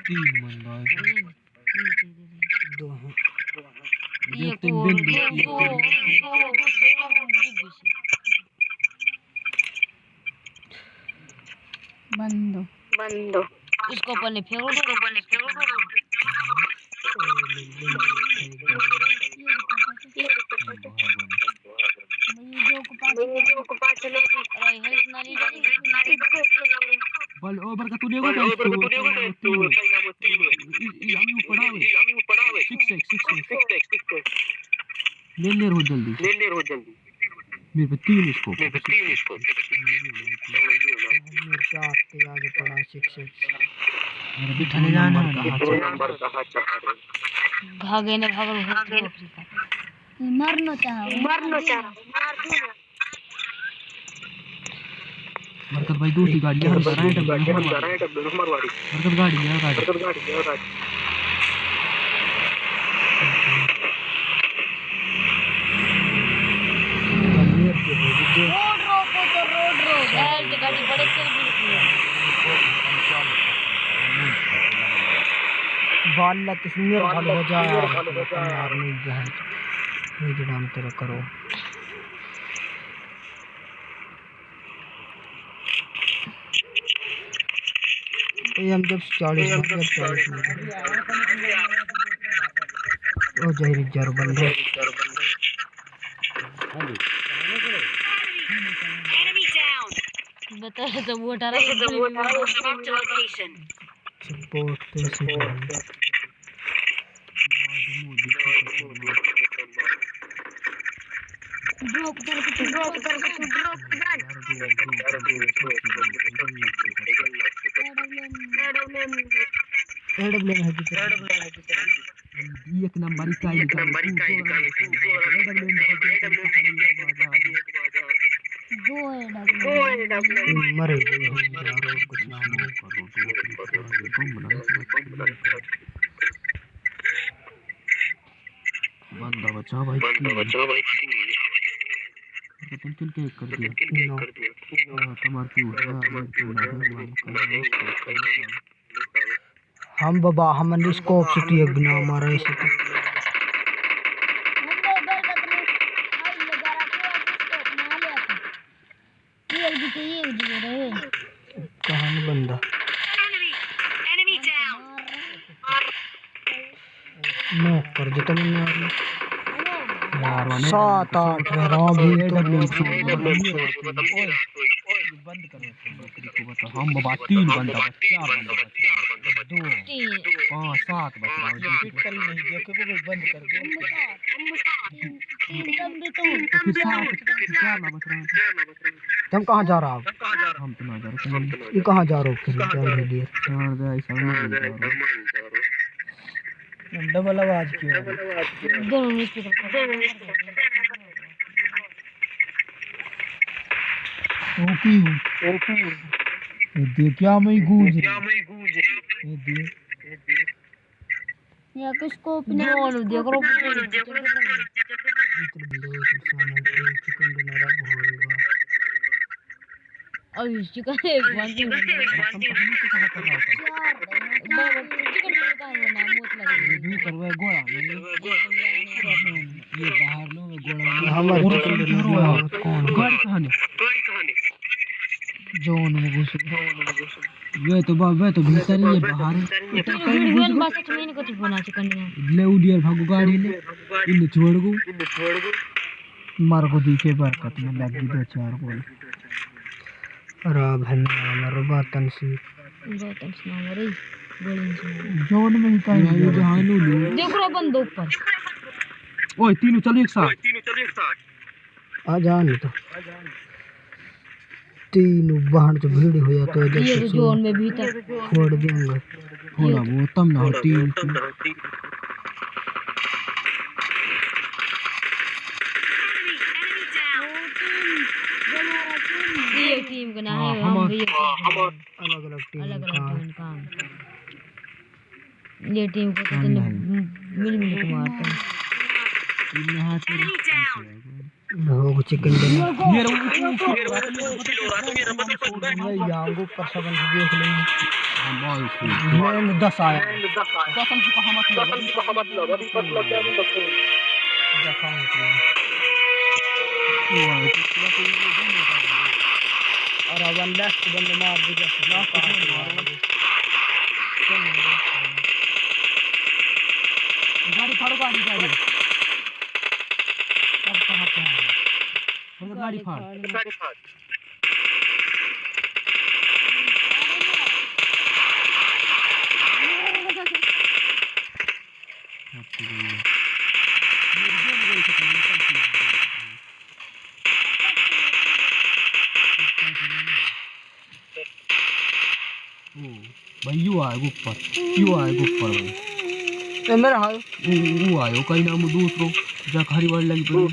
तीन बंदा है दो हैं ये तीन बिंदु बंदो बंदो इसको अपन फेंको बल ओवर का तूने को हम पढ़ावे 6 ले ले रो जल्दी मेरे पे तीन इसको मेरे चार के आगे पड़ा 6 मेरे बिठाने जाना नंबर कहां भागे ने भागल मरनो चाह बरकत भाई दूसरी गाड़ी हम जा रहे हैं मरवाड़ी बरकत गाड़ी है रोड गाड़ी बड़े चल वाला तस्वीर हल हो जाए यार नहीं जाए ये जनाम तेरा करो ये हम जब 40 ओ जहरी जर बंदे बता तो वो 18 सपोर्ट से ड्रॉप कर एडब्ल्यू है एक नंबर इकाई मरे कुछ ना बंदा बचा भाई तुम किल के कर दिया तुम्हार क्यों हम बाबा हम स्कोप से टिक बिना मारा इसे कहां बंदा नो कर देता मैंने यार 7-8 राम भी बंद करो हम बाबा 3 बंदा 4 बंदा 2 5 7 बच रहा हॉस्पिटल नहीं देखे को बंद कर दो तुम कहां जा रहा हो हम तो ना जा रहे ये कहां जा रहे हो फिर डबल आवाज क्यों दोनों स्पीकर ओपी ये क्या मैं गूंज ये देख या किसको अपने देख रो अभी चिकन एक बंद भी करवा गोड़ा ये बाहर लो गोड़ा हमारे कौन गाड़ी कहां जोन में घुस वे तो भीतर ही बाहर वीडियो बस में कुछ बना चिकन ले उडियर भागो गाड़ी ले इन छोड़ गो मार को दिखे बरकत में लग गई 2-4 गोल राम है नाम बातन सी नाम रे जोन में ही का जहां लो देख रो बंद ऊपर ओए तीनों चलो एक साथ आ जा नहीं तो तीनों बाहर तो भीड़ हो जाते हैं ये जोन में भीतर छोड़ देंगे थोड़ा वो तम ना होती ये टीम का नाम है हम अलग-अलग टीम का ये टीम को तो मिल के मारते हैं यहाँ से लोग चिकन मेरा यागो पर सब देख लेंगे मैं 10 आया कसम से कहा मतलब अभी मतलब क्या नहीं बकरे और अब लास्ट बंदे मार दिया गाड़ी फाड़ो गाड़ी अब कहाँ पे है गाड़ी फाड़ भाई यू आएगा ऊपर भाई मेरा हाल वो आयो कहीं ना दूसरो जा खारी वाली लगी पड़ी